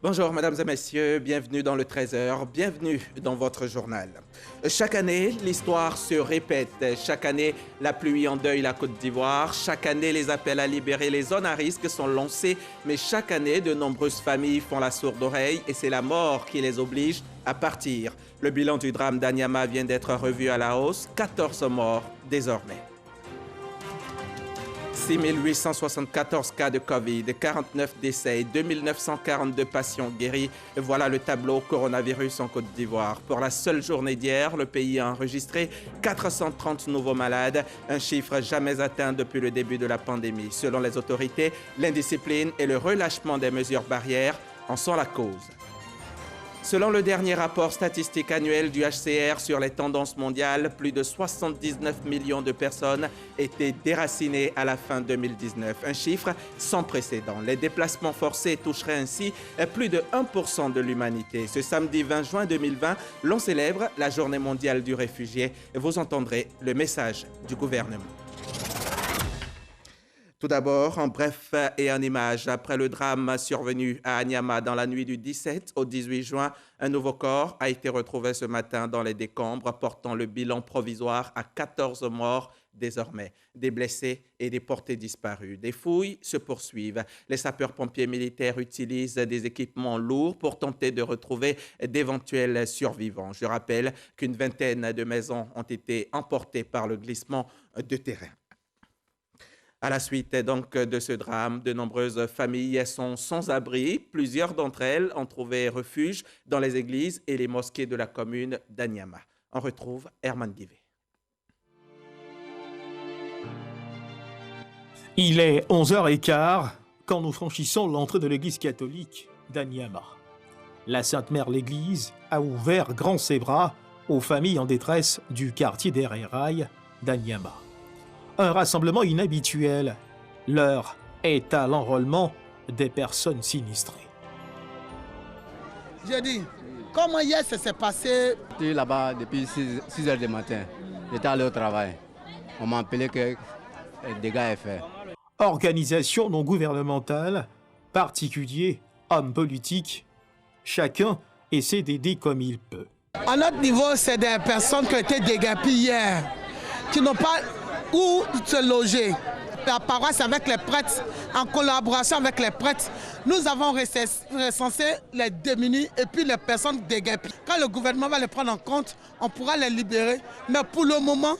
Bonjour mesdames et messieurs, bienvenue dans le 13h, bienvenue dans votre journal. Chaque année, l'histoire se répète. Chaque année, la pluie endeuille la Côte d'Ivoire. Chaque année, les appels à libérer les zones à risque sont lancés. Mais chaque année, de nombreuses familles font la sourde oreille et c'est la mort qui les oblige à partir. Le bilan du drame d'Anyama vient d'être revu à la hausse, 14 morts désormais. 6 874 cas de Covid, 49 décès, 2942 patients guéris. Voilà le tableau coronavirus en Côte d'Ivoire. Pour la seule journée d'hier, le pays a enregistré 430 nouveaux malades, un chiffre jamais atteint depuis le début de la pandémie. Selon les autorités, l'indiscipline et le relâchement des mesures barrières en sont la cause. Selon le dernier rapport statistique annuel du HCR sur les tendances mondiales, plus de 79 millions de personnes étaient déracinées à la fin 2019. Un chiffre sans précédent. Les déplacements forcés toucheraient ainsi plus de 1% de l'humanité. Ce samedi 20 juin 2020, l'on célèbre la Journée mondiale du réfugié. Vous entendrez le message du gouvernement. Tout d'abord, en bref et en images, après le drame survenu à Anyama dans la nuit du 17 au 18 juin, un nouveau corps a été retrouvé ce matin dans les décombres, portant le bilan provisoire à 14 morts désormais, des blessés et des portés disparus. Des fouilles se poursuivent. Les sapeurs-pompiers militaires utilisent des équipements lourds pour tenter de retrouver d'éventuels survivants. Je rappelle qu'une vingtaine de maisons ont été emportées par le glissement de terrain. À la suite donc de ce drame, de nombreuses familles sont sans abri. Plusieurs d'entre elles ont trouvé refuge dans les églises et les mosquées de la commune d'Anyama. On retrouve Herman Guivet. Il est 11h15 quand nous franchissons l'entrée de l'église catholique d'Anyama. La Sainte Mère l'Église a ouvert grand ses bras aux familles en détresse du quartier des Rails d'Anyama. Un rassemblement inhabituel. L'heure est à l'enrôlement des personnes sinistrées. J'ai dit, comment hier ça s'est passé? J'étais là-bas depuis 6 heures du matin. J'étais allé au travail. On m'a appelé que le dégât est fait. Organisation non gouvernementale, particuliers, hommes politiques, chacun essaie d'aider comme il peut. À notre niveau, c'est des personnes qui ont été dégapées hier, qui n'ont pas où se loger. La paroisse avec les prêtres, en collaboration avec les prêtres, nous avons recensé les démunis et puis les personnes dégapées. Quand le gouvernement va les prendre en compte, on pourra les libérer. Mais pour le moment,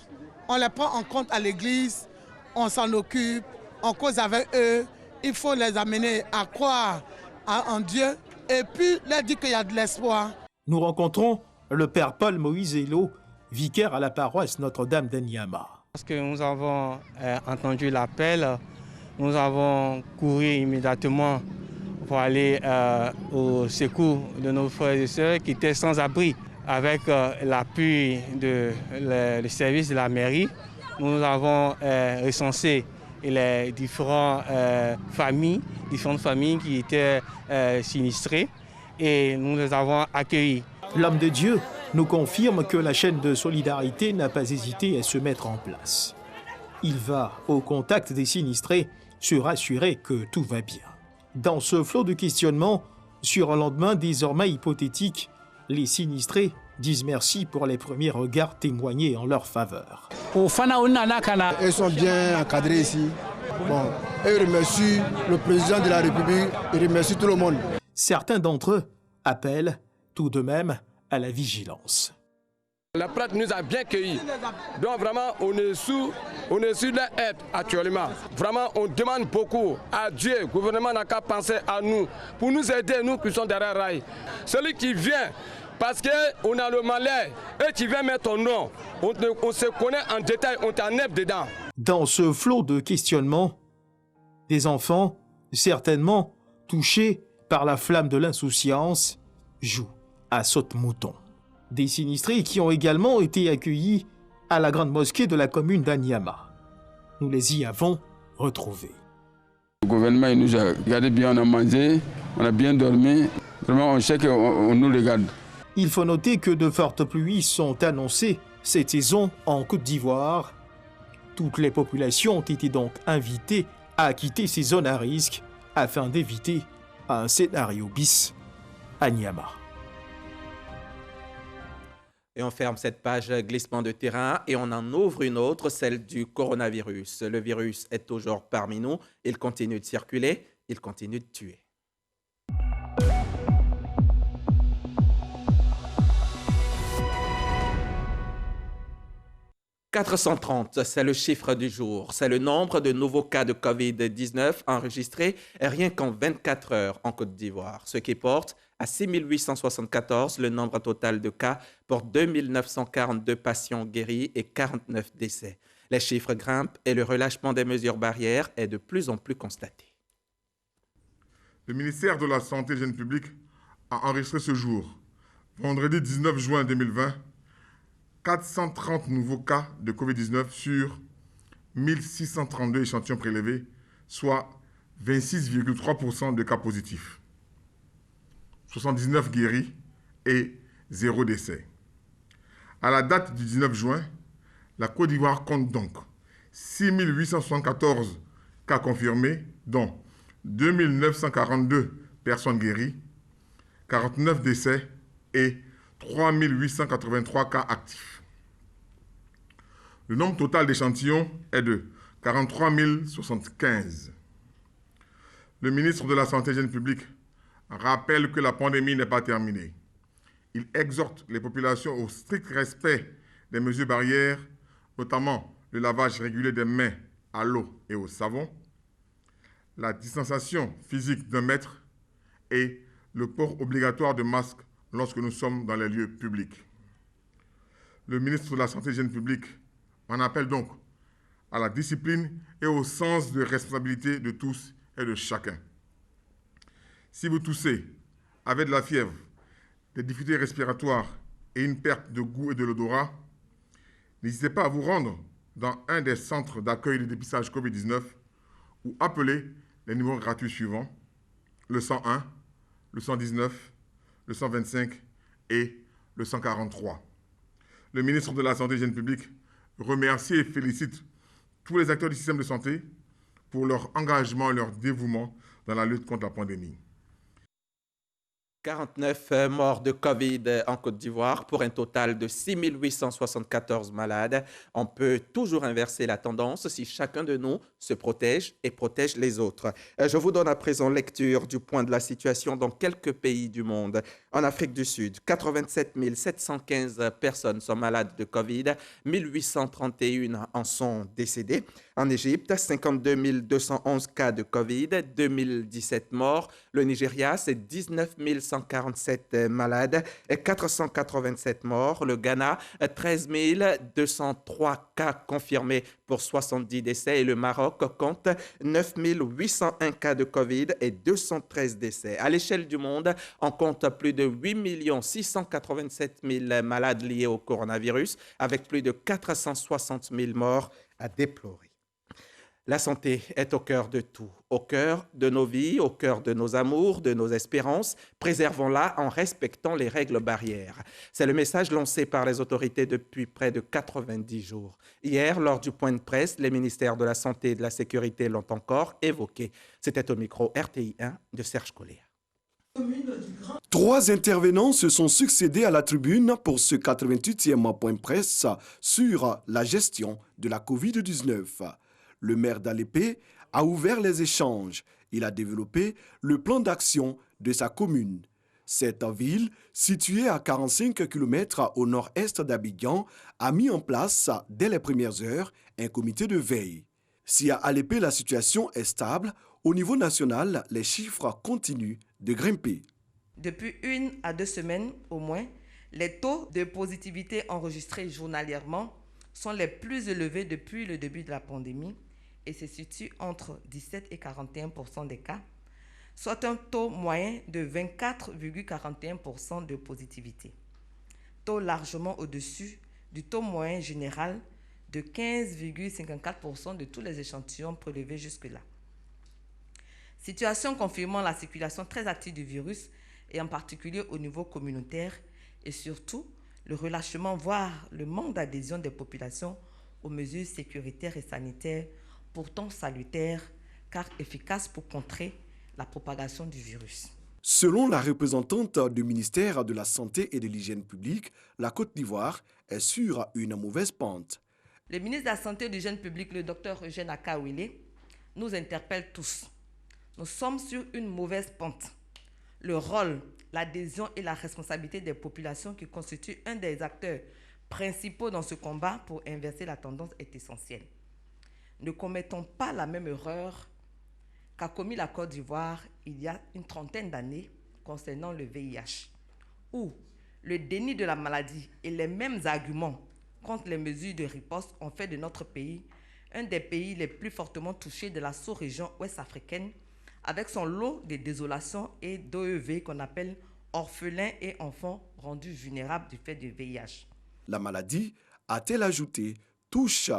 on les prend en compte à l'église, on s'en occupe, on cause avec eux. Il faut les amener à croire en Dieu et puis leur dire qu'il y a de l'espoir. Nous rencontrons le père Paul Moïse Elo, vicaire à la paroisse Notre-Dame d'Anyama. Parce que nous avons entendu l'appel, nous avons couru immédiatement pour aller au secours de nos frères et sœurs qui étaient sans abri. Avec l'appui du service de la mairie, nous avons recensé les différentes familles qui étaient sinistrées et nous les avons accueillis. L'homme de Dieu nous confirme que la chaîne de solidarité n'a pas hésité à se mettre en place. Il va au contact des sinistrés se rassurer que tout va bien. Dans ce flot de questionnements, sur un lendemain désormais hypothétique, les sinistrés disent merci pour les premiers regards témoignés en leur faveur. Ils sont bien encadrés ici. Bon, et remercie le président de la République et remercie tout le monde. Certains d'entre eux appellent tout de même à la vigilance. Le prêtre nous a bien cueillis. Donc vraiment, on est sous leur aide actuellement. Vraiment, on demande beaucoup à Dieu. Le gouvernement n'a qu'à penser à nous, pour nous aider, nous qui sommes derrière rail. Celui qui vient, parce qu'on a le malheur, et qui vient mettre ton nom, on se connaît en détail, on t'enlève dedans. Dans ce flot de questionnements, des enfants, certainement touchés par la flamme de l'insouciance, jouent à saute-mouton. Des sinistrés qui ont également été accueillis à la grande mosquée de la commune d'Anyama. Nous les y avons retrouvés. Le gouvernement il nous a regardé bien, on a mangé, on a bien dormi. Vraiment, on sait qu'on nous regarde. Il faut noter que de fortes pluies sont annoncées cette saison en Côte d'Ivoire. Toutes les populations ont été donc invitées à quitter ces zones à risque afin d'éviter un scénario bis à Niamey. Et on ferme cette page glissement de terrain et on en ouvre une autre, celle du coronavirus. Le virus est toujours parmi nous, il continue de circuler, il continue de tuer. « 430, c'est le chiffre du jour. C'est le nombre de nouveaux cas de Covid-19 enregistrés rien qu'en 24 heures en Côte d'Ivoire, ce qui porte à 6 874 le nombre total de cas pour 2 942 patients guéris et 49 décès. Les chiffres grimpent et le relâchement des mesures barrières est de plus en plus constaté. Le ministère de la Santé et de l'Hygiène publique a enregistré ce jour, vendredi 19 juin 2020, 430 nouveaux cas de Covid-19 sur 1632 échantillons prélevés, soit 26,3% de cas positifs. 79 guéris et 0 décès. À la date du 19 juin, la Côte d'Ivoire compte donc 6 874 cas confirmés, dont 2 942 personnes guéries, 49 décès et 3 883 cas actifs. Le nombre total d'échantillons est de 43 075. Le ministre de la Santé et de l'Hygiène publique rappelle que la pandémie n'est pas terminée. Il exhorte les populations au strict respect des mesures barrières, notamment le lavage régulier des mains à l'eau et au savon, la distanciation physique d'1 mètre et le port obligatoire de masques lorsque nous sommes dans les lieux publics. Le ministre de la Santé et de l'Hygiène publique en appelle donc à la discipline et au sens de responsabilité de tous et de chacun. Si vous toussez, avez de la fièvre, des difficultés respiratoires et une perte de goût et de l'odorat, n'hésitez pas à vous rendre dans un des centres d'accueil de dépistage Covid-19 ou appeler les numéros gratuits suivants, le 101, le 119, le 125 et le 143. Le ministre de la Santé et de l'Hygiène publique remercie et félicite tous les acteurs du système de santé pour leur engagement et leur dévouement dans la lutte contre la pandémie. 49 morts de Covid en Côte d'Ivoire pour un total de 6 874 malades. On peut toujours inverser la tendance si chacun de nous se protège et protège les autres. Je vous donne à présent lecture du point de la situation dans quelques pays du monde. En Afrique du Sud, 87 715 personnes sont malades de Covid, 1831 en sont décédées. En Égypte, 52 211 cas de Covid, 2017 morts. Le Nigeria, c'est 19 147 malades et 487 morts. Le Ghana, 13 203 cas confirmés pour 70 décès. Et le Maroc compte 9 801 cas de Covid et 213 décès. À l'échelle du monde, on compte plus de 8 687 000 malades liés au coronavirus, avec plus de 460 000 morts à déplorer. La santé est au cœur de tout, au cœur de nos vies, au cœur de nos amours, de nos espérances. Préservons-la en respectant les règles barrières. C'est le message lancé par les autorités depuis près de 90 jours. Hier, lors du point de presse, les ministères de la Santé et de la Sécurité l'ont encore évoqué. C'était au micro RTI 1 de Serge Collier. 3 intervenants se sont succédés à la tribune pour ce 88e point de presse sur la gestion de la Covid-19. Le maire d'Alépé a ouvert les échanges. Il a développé le plan d'action de sa commune. Cette ville, située à 45 km au nord-est d'Abidjan, a mis en place, dès les premières heures, un comité de veille. Si à Alépé la situation est stable, au niveau national, les chiffres continuent de grimper. Depuis 1 à 2 semaines au moins, les taux de positivité enregistrés journalièrement sont les plus élevés depuis le début de la pandémie et se situent entre 17 et 41% des cas, soit un taux moyen de 24,41% de positivité, taux largement au-dessus du taux moyen général de 15,54% de tous les échantillons prélevés jusque-là. Situation confirmant la circulation très active du virus, et en particulier au niveau communautaire, et surtout le relâchement, voire le manque d'adhésion des populations aux mesures sécuritaires et sanitaires, pourtant salutaires, car efficaces pour contrer la propagation du virus. Selon la représentante du ministère de la Santé et de l'Hygiène publique, la Côte d'Ivoire est sur une mauvaise pente. Le ministre de la Santé et de l'Hygiène publique, le Dr Eugène Akawele, nous interpelle tous. Nous sommes sur une mauvaise pente. Le rôle, l'adhésion et la responsabilité des populations qui constituent un des acteurs principaux dans ce combat pour inverser la tendance est essentiel. Ne commettons pas la même erreur qu'a commis la Côte d'Ivoire il y a une trentaine d'années concernant le VIH, où le déni de la maladie et les mêmes arguments contre les mesures de riposte ont fait de notre pays un des pays les plus fortement touchés de la sous-région ouest-africaine, avec son lot de désolations et d'OEV qu'on appelle orphelins et enfants rendus vulnérables du fait du VIH. La maladie, a-t-elle ajouté, touche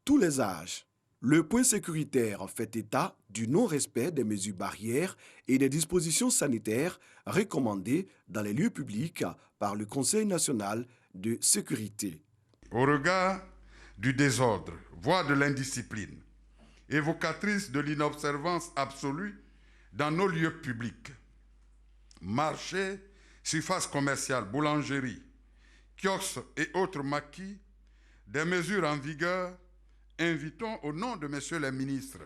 tous les âges. Le point sécuritaire fait état du non-respect des mesures barrières et des dispositions sanitaires recommandées dans les lieux publics par le Conseil national de sécurité. Au regard du désordre, voire de l'indiscipline, évocatrice de l'inobservance absolue dans nos lieux publics, marchés, surfaces commerciales, boulangeries, kiosques et autres maquis, des mesures en vigueur, invitons au nom de messieurs les ministres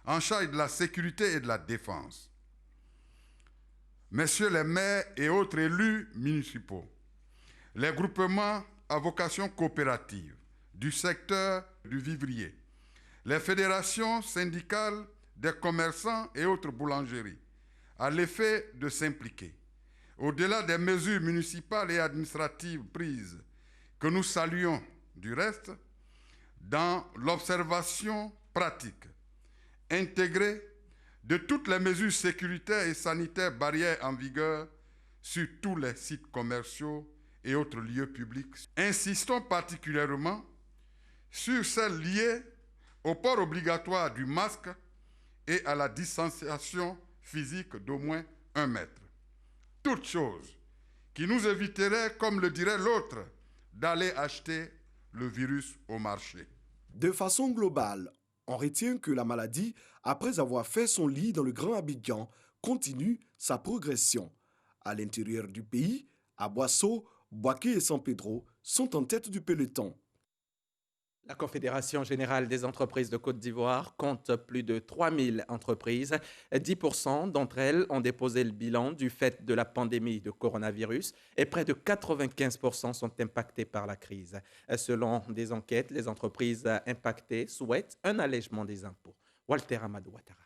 en charge de la sécurité et de la défense, messieurs les maires et autres élus municipaux, les groupements à vocation coopérative du secteur du vivrier, les fédérations syndicales des commerçants et autres boulangeries, à l'effet de s'impliquer, au-delà des mesures municipales et administratives prises, que nous saluons du reste, dans l'observation pratique, intégrée de toutes les mesures sécuritaires et sanitaires barrières en vigueur sur tous les sites commerciaux et autres lieux publics. Insistons particulièrement sur celles liées au port obligatoire du masque et à la distanciation physique d'au moins 1 mètre. Toutes choses qui nous éviteraient, comme le dirait l'autre, d'aller acheter le virus au marché. De façon globale, on retient que la maladie, après avoir fait son lit dans le Grand Abidjan, continue sa progression. À l'intérieur du pays, à Boasso, Boaké et San Pedro sont en tête du peloton. La Confédération générale des entreprises de Côte d'Ivoire compte plus de 3000 entreprises. 10% d'entre elles ont déposé le bilan du fait de la pandémie de coronavirus et près de 95% sont impactées par la crise. Selon des enquêtes, les entreprises impactées souhaitent un allègement des impôts. Walter Amadou Ouattara.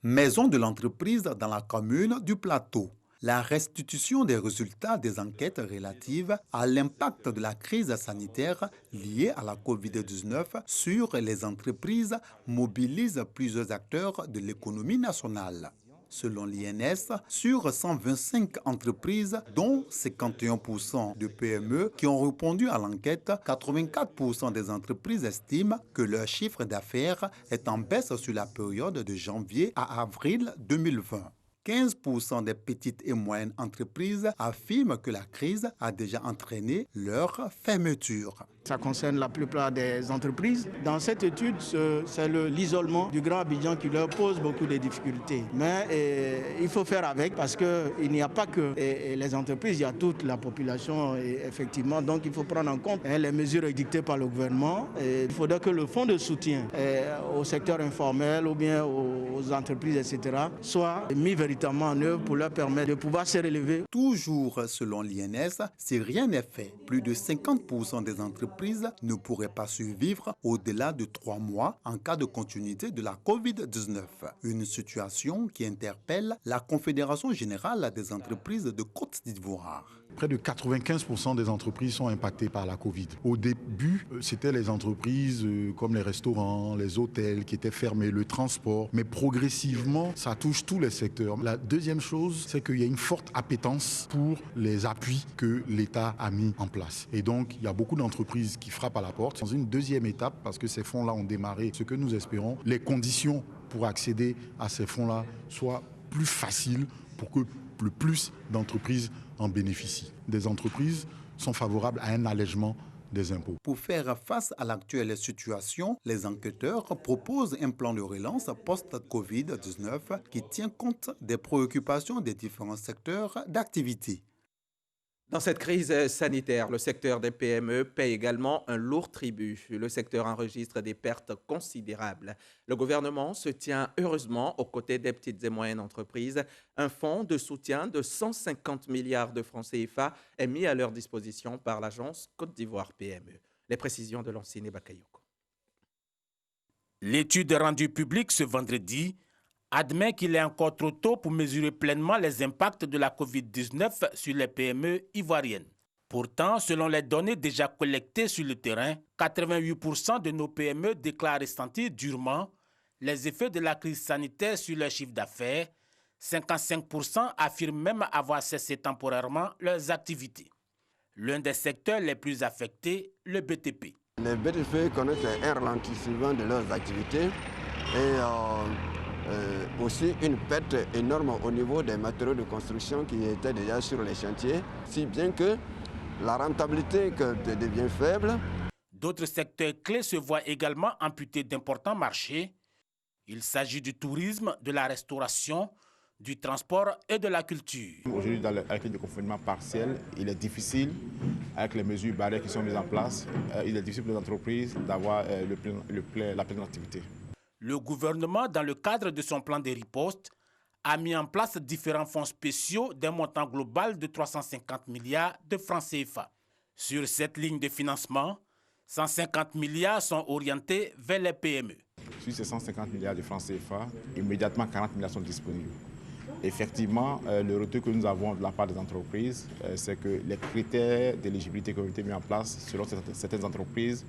Maison de l'entreprise dans la commune du Plateau. La restitution des résultats des enquêtes relatives à l'impact de la crise sanitaire liée à la COVID-19 sur les entreprises mobilise plusieurs acteurs de l'économie nationale. Selon l'INS, sur 125 entreprises, dont 51% de PME qui ont répondu à l'enquête, 84% des entreprises estiment que leur chiffre d'affaires est en baisse sur la période de janvier à avril 2020. 15% des petites et moyennes entreprises affirment que la crise a déjà entraîné leur fermeture. Ça concerne la plupart des entreprises. Dans cette étude, c'est l'isolement du Grand Abidjan qui leur pose beaucoup de difficultés. Mais il faut faire avec parce qu'il n'y a pas que les entreprises, il y a toute la population, effectivement. Donc il faut prendre en compte les mesures édictées par le gouvernement. Il faudrait que le fonds de soutien au secteur informel ou bien aux entreprises, etc., soit mis véritablement en œuvre pour leur permettre de pouvoir se relever. Toujours selon l'INS, si rien n'est fait, plus de 50% des entreprises ne pourraient pas survivre au-delà de 3 mois en cas de continuité de la COVID-19. Une situation qui interpelle la Confédération générale des entreprises de Côte d'Ivoire. Près de 95% des entreprises sont impactées par la Covid. Au début, c'était les entreprises comme les restaurants, les hôtels qui étaient fermés, le transport. Mais progressivement, ça touche tous les secteurs. La deuxième chose, c'est qu'il y a une forte appétence pour les appuis que l'État a mis en place. Et donc, il y a beaucoup d'entreprises qui frappent à la porte. Dans une deuxième étape, parce que ces fonds-là ont démarré, ce que nous espérons, les conditions pour accéder à ces fonds-là soient plus faciles pour que le plus d'entreprises en bénéficient. Des entreprises sont favorables à un allègement des impôts. Pour faire face à l'actuelle situation, les enquêteurs proposent un plan de relance post-Covid-19 qui tient compte des préoccupations des différents secteurs d'activité. Dans cette crise sanitaire, le secteur des PME paie également un lourd tribut. Le secteur enregistre des pertes considérables. Le gouvernement se tient heureusement aux côtés des petites et moyennes entreprises. Un fonds de soutien de 150 milliards de francs CFA est mis à leur disposition par l'agence Côte d'Ivoire PME. Les précisions de Lancine Bakayoko. L'étude rendue publique ce vendredi admet qu'il est encore trop tôt pour mesurer pleinement les impacts de la COVID-19 sur les PME ivoiriennes. Pourtant, selon les données déjà collectées sur le terrain, 88% de nos PME déclarent ressentir durement les effets de la crise sanitaire sur leur chiffre d'affaires. 55% affirment même avoir cessé temporairement leurs activités. L'un des secteurs les plus affectés, le BTP. Les BTP connaissent un ralentissement de leurs activités et aussi une perte énorme au niveau des matériaux de construction qui étaient déjà sur les chantiers, si bien que la rentabilité devient faible. D'autres secteurs clés se voient également amputés d'importants marchés. Il s'agit du tourisme, de la restauration, du transport et de la culture. Aujourd'hui, avec le confinement partiel, il est difficile, avec les mesures barrières qui sont mises en place, il est difficile pour les entreprises d'avoir la pleine activité. Le gouvernement, dans le cadre de son plan de riposte, a mis en place différents fonds spéciaux d'un montant global de 350 milliards de francs CFA. Sur cette ligne de financement, 150 milliards sont orientés vers les PME. Sur ces 150 milliards de francs CFA, immédiatement 40 milliards sont disponibles. Effectivement, le retour que nous avons de la part des entreprises, c'est que les critères d'éligibilité qui ont été mis en place selon certaines entreprises,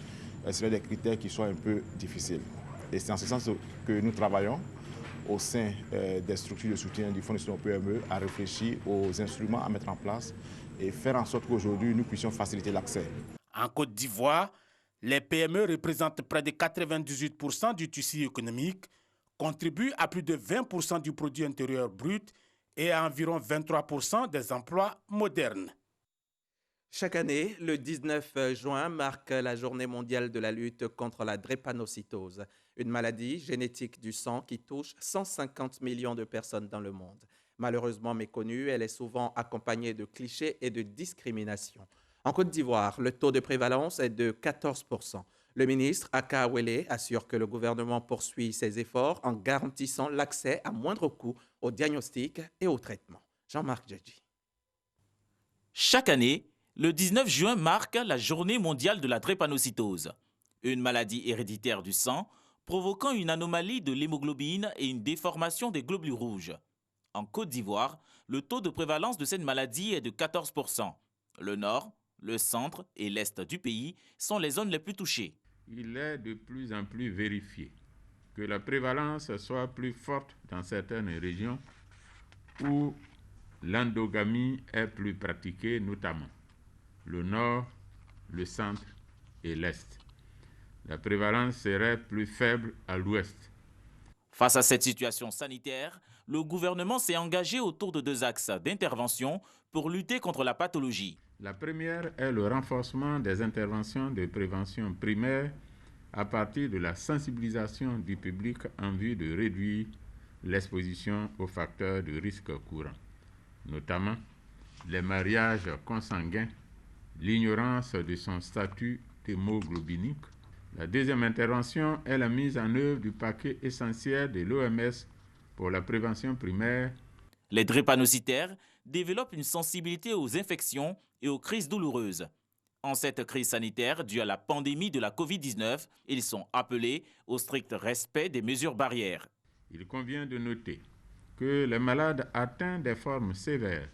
seraient des critères qui sont un peu difficiles. Et c'est en ce sens que nous travaillons au sein des structures de soutien du Fonds de soutien aux PME à réfléchir aux instruments à mettre en place et faire en sorte qu'aujourd'hui nous puissions faciliter l'accès. En Côte d'Ivoire, les PME représentent près de 98% du tissu économique, contribuent à plus de 20% du produit intérieur brut et à environ 23% des emplois modernes. Chaque année, le 19 juin marque la journée mondiale de la lutte contre la drépanocytose, une maladie génétique du sang qui touche 150 millions de personnes dans le monde. Malheureusement méconnue, elle est souvent accompagnée de clichés et de discrimination. En Côte d'Ivoire, le taux de prévalence est de 14%. Le ministre Aka Wele assure que le gouvernement poursuit ses efforts en garantissant l'accès à moindre coût au diagnostic et au traitement. Jean-Marc Djadji. Chaque année, le 19 juin marque la journée mondiale de la drépanocytose, une maladie héréditaire du sang provoquant une anomalie de l'hémoglobine et une déformation des globules rouges. En Côte d'Ivoire, le taux de prévalence de cette maladie est de 14%. Le nord, le centre et l'est du pays sont les zones les plus touchées. Il est de plus en plus vérifié que la prévalence soit plus forte dans certaines régions où l'endogamie est plus pratiquée, notamment le nord, le centre et l'est. La prévalence serait plus faible à l'ouest. Face à cette situation sanitaire, le gouvernement s'est engagé autour de 2 axes d'intervention pour lutter contre la pathologie. La première est le renforcement des interventions de prévention primaire à partir de la sensibilisation du public en vue de réduire l'exposition aux facteurs de risque courants, notamment les mariages consanguins, l'ignorance de son statut hémoglobinique. La deuxième intervention est la mise en œuvre du paquet essentiel de l'OMS pour la prévention primaire. Les drépanocytaires développent une sensibilité aux infections et aux crises douloureuses. En cette crise sanitaire due à la pandémie de la COVID-19, ils sont appelés au strict respect des mesures barrières. Il convient de noter que les malades atteints des formes sévères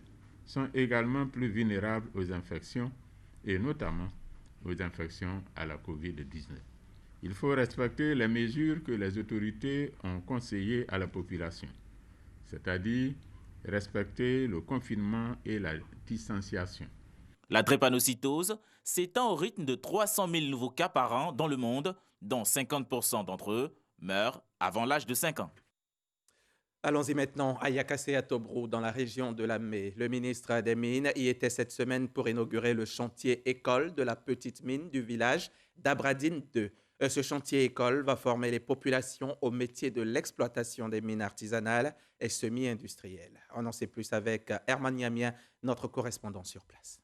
sont également plus vulnérables aux infections et notamment aux infections à la COVID-19. Il faut respecter les mesures que les autorités ont conseillées à la population, c'est-à-dire respecter le confinement et la distanciation. La drépanocytose s'étend au rythme de 300 000 nouveaux cas par an dans le monde, dont 50% d'entre eux meurent avant l'âge de 5 ans. Allons-y maintenant à Yakassé à Tobrou, dans la région de Lamé. Le ministre des Mines y était cette semaine pour inaugurer le chantier école de la petite mine du village d'Abradine 2. Ce chantier école va former les populations au métier de l'exploitation des mines artisanales et semi-industrielles. On en sait plus avec Herman Yamien, notre correspondant sur place.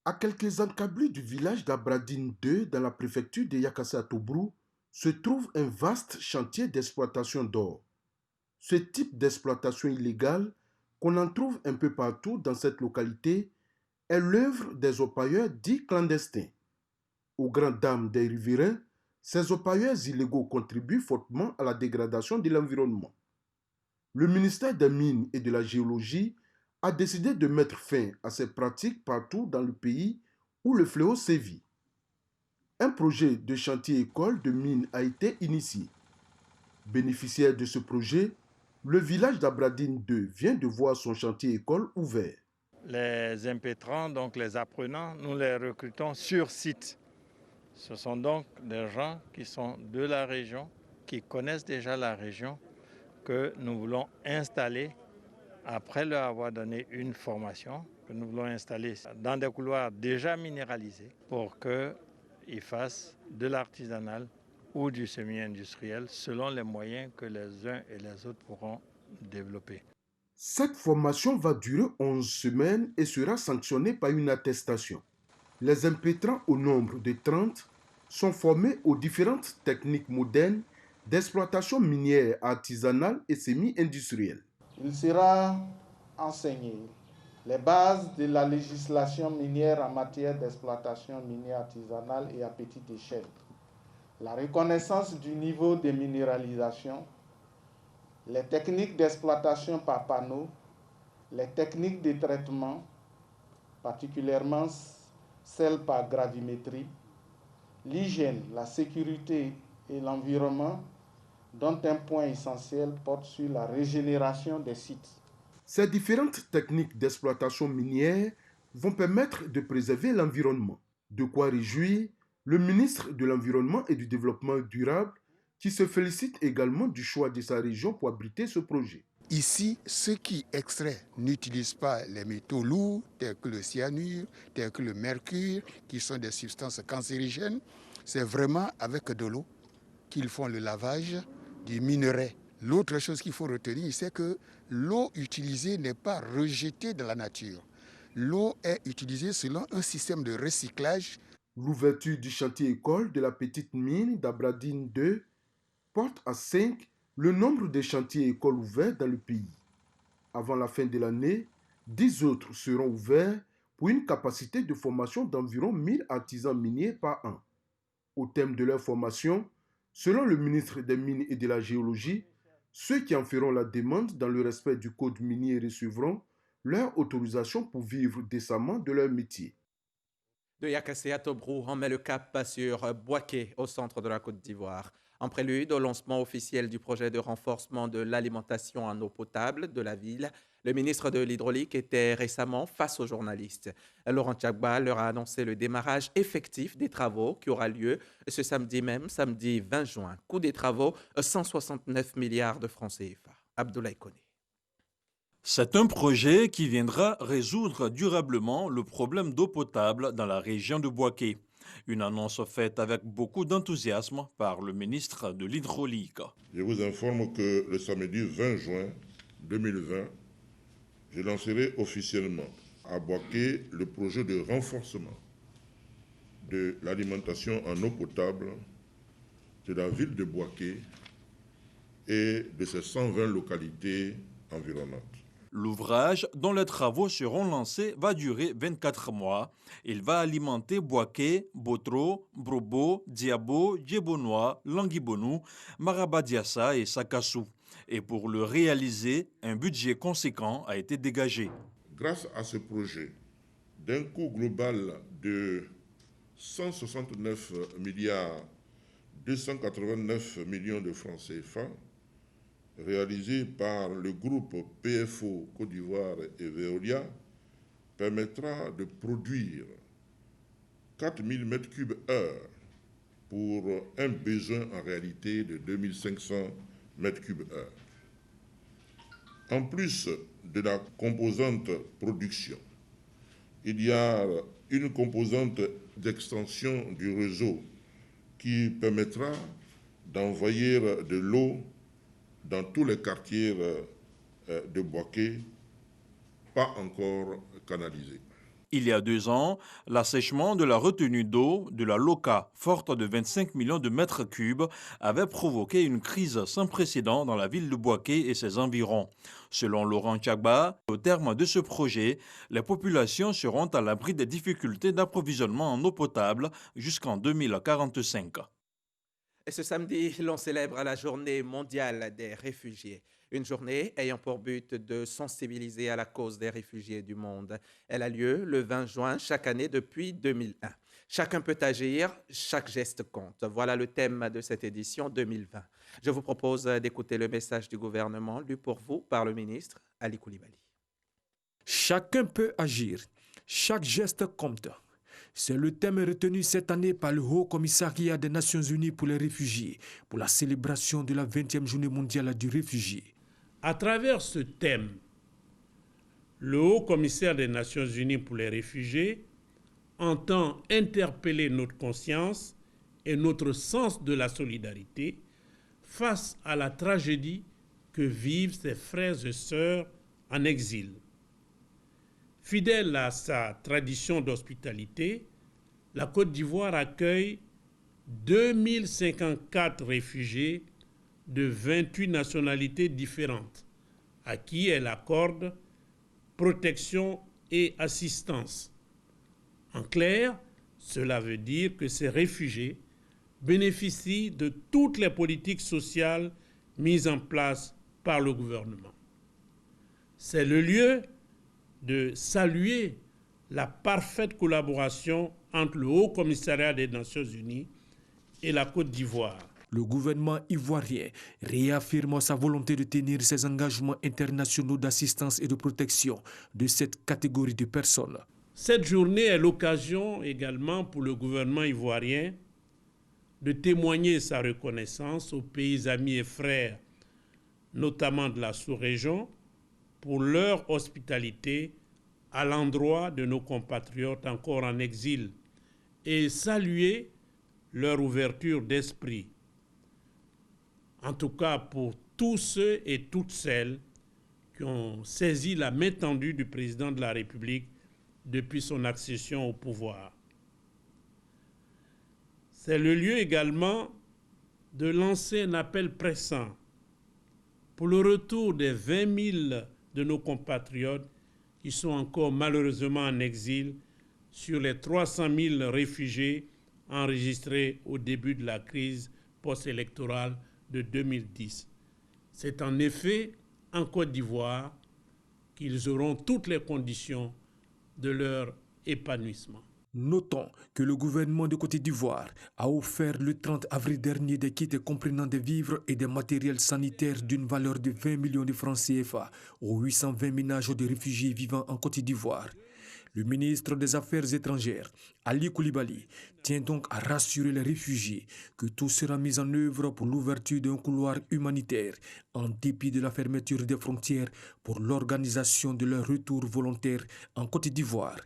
À quelques encablures du village d'Abradine 2, dans la préfecture de Yakassé à Tobrou, se trouve un vaste chantier d'exploitation d'or. Ce type d'exploitation illégale, qu'on en trouve un peu partout dans cette localité, est l'œuvre des orpailleurs dits clandestins. Aux grandes dames des riverains, ces orpailleurs illégaux contribuent fortement à la dégradation de l'environnement. Le ministère des Mines et de la Géologie a décidé de mettre fin à ces pratiques partout dans le pays où le fléau sévit. Un projet de chantier-école de mines a été initié. Bénéficiaire de ce projet, le village d'Abradine 2 vient de voir son chantier-école ouvert. Les impétrants, donc les apprenants, nous les recrutons sur site. Ce sont donc des gens qui sont de la région, qui connaissent déjà la région, que nous voulons installer après leur avoir donné une formation, que nous voulons installer dans des couloirs déjà minéralisés pour qu'ils fassent de l'artisanal ou du semi-industriel selon les moyens que les uns et les autres pourront développer. Cette formation va durer 11 semaines et sera sanctionnée par une attestation. Les impétrants au nombre de 30 sont formés aux différentes techniques modernes d'exploitation minière artisanale et semi-industrielle. Il sera enseigné les bases de la législation minière en matière d'exploitation minière artisanale et à petite échelle, la reconnaissance du niveau de minéralisation, les techniques d'exploitation par panneau, les techniques de traitement, particulièrement celles par gravimétrie, l'hygiène, la sécurité et l'environnement, dont un point essentiel porte sur la régénération des sites. Ces différentes techniques d'exploitation minière vont permettre de préserver l'environnement. De quoi réjouir le ministre de l'Environnement et du Développement durable, qui se félicite également du choix de sa région pour abriter ce projet. Ici, ceux qui extraient n'utilisent pas les métaux lourds tels que le cyanure, tels que le mercure, qui sont des substances cancérigènes. C'est vraiment avec de l'eau qu'ils font le lavage du minerai. L'autre chose qu'il faut retenir, c'est que l'eau utilisée n'est pas rejetée dans la nature. L'eau est utilisée selon un système de recyclage. L'ouverture du chantier-école de la petite mine d'Abradine 2 porte à 5 le nombre de chantiers-écoles ouverts dans le pays. Avant la fin de l'année, 10 autres seront ouverts pour une capacité de formation d'environ 1000 artisans miniers par an. Au terme de leur formation, selon le ministre des Mines et de la Géologie, ceux qui en feront la demande dans le respect du code minier recevront leur autorisation pour vivre décemment de leur métier. De Yakassé à Tobrou, on met le cap sur Boaké, au centre de la Côte d'Ivoire. En prélude au lancement officiel du projet de renforcement de l'alimentation en eau potable de la ville, le ministre de l'Hydraulique était récemment face aux journalistes. Laurent Tchagba leur a annoncé le démarrage effectif des travaux qui aura lieu ce samedi même, samedi 20 juin. Coût des travaux, 169 milliards de francs CFA. Abdoulaye Koné. C'est un projet qui viendra résoudre durablement le problème d'eau potable dans la région de Boaké. Une annonce faite avec beaucoup d'enthousiasme par le ministre de l'Hydraulique. Je vous informe que le samedi 20 juin 2020, je lancerai officiellement à Boaké le projet de renforcement de l'alimentation en eau potable de la ville de Boaké et de ses 120 localités environnantes. L'ouvrage, dont les travaux seront lancés, va durer 24 mois. Il va alimenter Boaké, Botro, Brobo, Diabo, Djebonois, Languibonou, Marabadiassa et Sakassou. Et pour le réaliser, un budget conséquent a été dégagé. Grâce à ce projet, d'un coût global de 169 milliards 289 millions de francs CFA, réalisé par le groupe PFO Côte d'Ivoire et Veolia, permettra de produire 4000 m3/h pour un besoin en réalité de 2500 m3/h. En plus de la composante production, il y a une composante d'extension du réseau qui permettra d'envoyer de l'eau dans tous les quartiers de Bouaké, pas encore canalisés. Il y a 2 ans, l'assèchement de la retenue d'eau de la Loka, forte de 25 millions de mètres cubes, avait provoqué une crise sans précédent dans la ville de Bouaké et ses environs. Selon Laurent Tchagba, au terme de ce projet, les populations seront à l'abri des difficultés d'approvisionnement en eau potable jusqu'en 2045. Et ce samedi, l'on célèbre la journée mondiale des réfugiés. Une journée ayant pour but de sensibiliser à la cause des réfugiés du monde. Elle a lieu le 20 juin chaque année depuis 2001. Chacun peut agir, chaque geste compte. Voilà le thème de cette édition 2020. Je vous propose d'écouter le message du gouvernement lu pour vous par le ministre Ali Koulibaly. Chacun peut agir, chaque geste compte. C'est le thème retenu cette année par le Haut Commissariat des Nations Unies pour les réfugiés, pour la célébration de la 20e journée mondiale du réfugié. À travers ce thème, le Haut Commissaire des Nations Unies pour les réfugiés entend interpeller notre conscience et notre sens de la solidarité face à la tragédie que vivent ses frères et sœurs en exil. Fidèle à sa tradition d'hospitalité, la Côte d'Ivoire accueille 2054 réfugiés de 28 nationalités différentes, à qui elle accorde protection et assistance. En clair, cela veut dire que ces réfugiés bénéficient de toutes les politiques sociales mises en place par le gouvernement. C'est le lieu de saluer la parfaite collaboration entre le Haut Commissariat des Nations Unies et la Côte d'Ivoire. Le gouvernement ivoirien réaffirme sa volonté de tenir ses engagements internationaux d'assistance et de protection de cette catégorie de personnes. Cette journée est l'occasion également pour le gouvernement ivoirien de témoigner sa reconnaissance aux pays amis et frères, notamment de la sous-région, pour leur hospitalité à l'endroit de nos compatriotes encore en exil et saluer leur ouverture d'esprit. En tout cas, pour tous ceux et toutes celles qui ont saisi la main tendue du président de la République depuis son accession au pouvoir. C'est le lieu également de lancer un appel pressant pour le retour des 20 000 de nos compatriotes qui sont encore malheureusement en exil sur les 300 000 réfugiés enregistrés au début de la crise post-électorale de 2010. C'est en effet en Côte d'Ivoire qu'ils auront toutes les conditions de leur épanouissement. Notons que le gouvernement de Côte d'Ivoire a offert le 30 avril dernier des kits comprenant des vivres et des matériels sanitaires d'une valeur de 20 millions de francs CFA aux 820 ménages de réfugiés vivant en Côte d'Ivoire. Le ministre des Affaires étrangères, Ali Koulibaly, tient donc à rassurer les réfugiés que tout sera mis en œuvre pour l'ouverture d'un couloir humanitaire, en dépit de la fermeture des frontières pour l'organisation de leur retour volontaire en Côte d'Ivoire.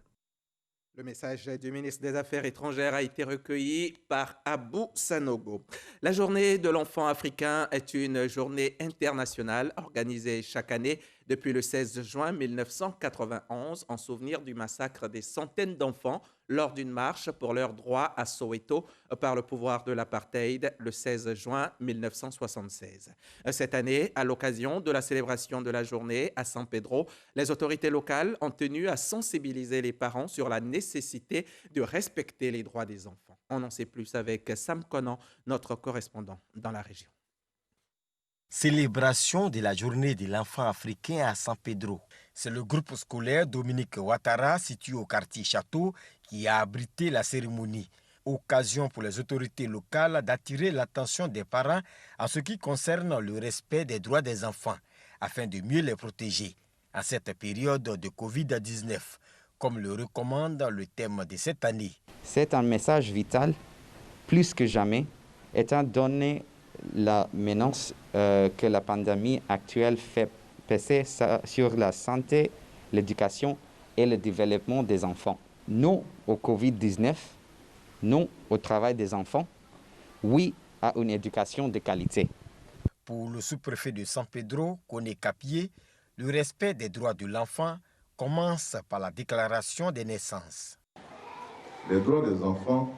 Le message du ministre des Affaires étrangères a été recueilli par Abou Sanogo. La journée de l'enfant africain est une journée internationale organisée chaque année depuis le 16 juin 1991 en souvenir du massacre des centaines d'enfants lors d'une marche pour leurs droits à Soweto par le pouvoir de l'apartheid le 16 juin 1976. Cette année, à l'occasion de la célébration de la journée à San Pedro, les autorités locales ont tenu à sensibiliser les parents sur la nécessité de respecter les droits des enfants. On en sait plus avec Sam Conan, notre correspondant dans la région. Célébration de la journée de l'enfant africain à San Pedro. C'est le groupe scolaire Dominique Ouattara, situé au quartier Château, qui a abrité la cérémonie. Occasion pour les autorités locales d'attirer l'attention des parents en ce qui concerne le respect des droits des enfants, afin de mieux les protéger en cette période de Covid-19, comme le recommande le thème de cette année. C'est un message vital, plus que jamais, étant donné la menace que la pandémie actuelle fait PC sur la santé, l'éducation et le développement des enfants. Non au Covid-19, non au travail des enfants, oui à une éducation de qualité. Pour le sous-préfet de San Pedro, Koné Capier, le respect des droits de l'enfant commence par la déclaration des naissances. Les droits des enfants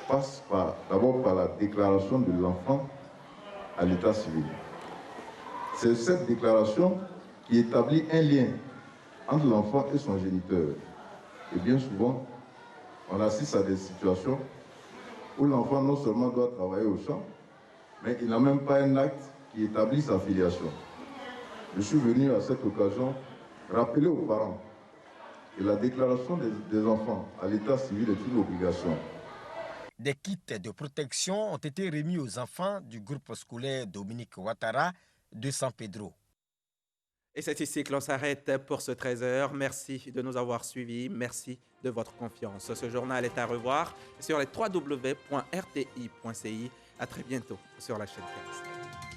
passent d'abord par la déclaration de l'enfant à l'état civil. C'est cette déclaration qui établit un lien entre l'enfant et son géniteur. Et bien souvent, on assiste à des situations où l'enfant non seulement doit travailler au champ, mais il n'a même pas un acte qui établit sa filiation. Je suis venu à cette occasion rappeler aux parents que la déclaration des enfants à l'état civil est une obligation. Des kits de protection ont été remis aux enfants du groupe scolaire Dominique Ouattara de San Pedro. Et c'est ici que l'on s'arrête pour ce 13h. Merci de nous avoir suivis. Merci de votre confiance. Ce journal est à revoir sur les www.rti.ci. À très bientôt sur la chaîne 15.